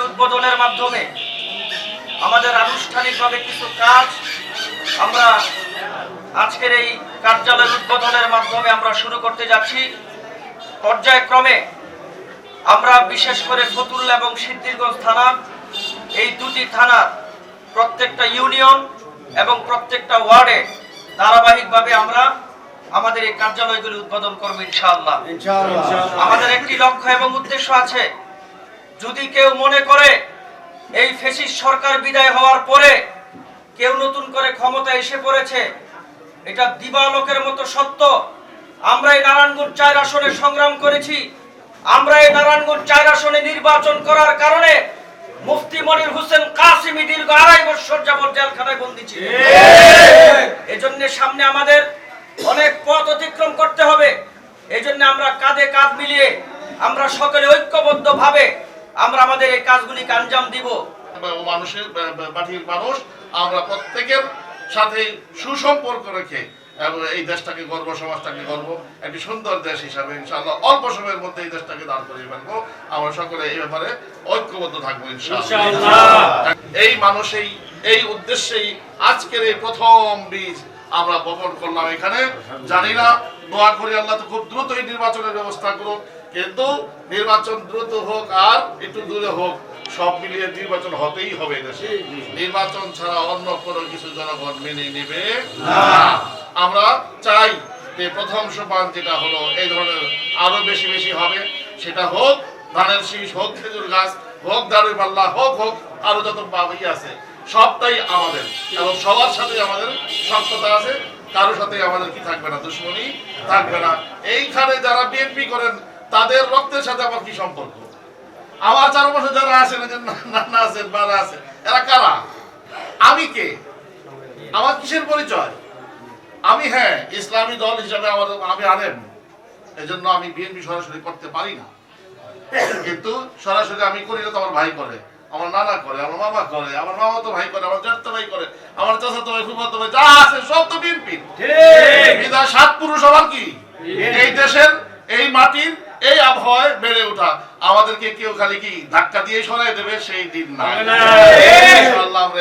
কার্যালয় উদ্বোধনের মাধ্যমে আমাদের আনুষ্ঠানিকভাবে কিছু কাজ আমরা আজকের এই কার্যালয় উদ্বোধনের মাধ্যমে আমরা শুরু করতে যাচ্ছি। পর্যায়ক্রমে আমরা বিশেষ করে ফতুল্লা এবং সিদ্ধিরগঞ্জ থানা, এই দুটি থানার প্রত্যেকটা ইউনিয়ন এবং প্রত্যেকটা ওয়ার্ডে ধারাবাহিকভাবে আমরা আমাদের এই কার্যালয়গুলি উদ্বোধন করব ইনশাআল্লাহ। আমাদের একটি লক্ষ্য এবং উদ্দেশ্য আছে। যদি কেউ মনে করে এই ফ্যাসিস্ট সরকার বিদায় হওয়ার পরে কেউ নতুন করে ক্ষমতা এসে পড়েছে, এটা দিবালোকের মতো সত্য। আমরা এই নারায়ণগঞ্জ 4 আসনে সংগ্রাম করেছি। আমরা এই নারায়ণগঞ্জ 4 আসনে নির্বাচন করার কারণে মুফতি মনির হোসেন কাসিমি দীর্ঘ 2.5 বছর যাবত জেলখানায় বন্দী ছিল। এজন্য সামনে আমাদের অনেক পথ অতিক্রম করতে হবে। এজন্য আমরা কাঁধে কাঁধ মিলিয়ে আমরা সকলে ঐক্যবদ্ধভাবে আমরা আমাদের এই কাজগুলিকে আঞ্জাম দিব। মানুষের মাটির মানুষ আমরা প্রত্যেকের সাথে সুসম্পর্ক রেখে এবং এই দেশটাকে গর্ব, সমাজটাকে গর্ব, একটি সুন্দর দেশ হিসাবে ইনশাআল্লাহ অল্প সময়ের মধ্যে এই দেশটাকে দান করিয়ে ফেলবো। আমরা সকলে এই ব্যাপারে ঐক্যবদ্ধ থাকবো ইনশাআল্লাহ। এই মানুষেই, এই উদ্দেশ্যেই আজকের এই প্রথম বীজ আমরা বপন করলাম এখানে। জানি না, দোয়া করি আল্লাহ তো খুব দ্রুতই নির্বাচনের ব্যবস্থা করুক, কিন্তু নির্বাচন দ্রুত হোক আর একটু দূরে হোক, সব মিলিয়ে নির্বাচন হতেই হবে দেশে। নির্বাচন ছাড়া অন্য কোনো কিছু জনগণ মেনে নেবে না। আমরা চাই যে প্রথম সোপান যেটা হলো এই ধরনের আরো বেশি বেশি হবে, সেটা হোক ধানের শীষ, হোক খেজুর গাছ, হোক দারুই পাল্লা, হোক আরো যত পাবই আছে সবটাই আমাদের, এবং সবার সাথে আমাদের সত্যতা আছে। কারোর সাথে আমাদের কি থাকবে না, দুশ্মনী থাকবে না। এইখানে যারা বিএনপি করেন তাদের রক্তের সাথে আমার কি সম্পর্ক? আমার চারপাশে যারা আছেন, নানা আছেন, বারা আছে, এরা কারা? আমি কে? আমার কিসের পরিচয়? আমি হ্যাঁ ইসলামী দল হিসাবে আমি আলেম, এজন্য আমি বিএনপি সরাসরি করতে পারি না। কিন্তু সরাসরি আমি করি না তো আমার ভাই করে, আমার নানা করে, আমার মামা করে, আমার মামা তো ভাই করে, আমার চাচাতো ভাই করে, আমার চাচাতো ভাই, ফুফাতো ভাই, যা আছে সব তো বিএনপি। বিধায় 7 পুরুষ আমার কি এই দেশের, এই মাটির, এই আবহাওয়ায় বেড়ে ওঠা। আমাদেরকে কেউ খালি কি ধাক্কা দিয়ে সরাই দেবে সেই দিন না। ইনশাআল্লাহ আমরা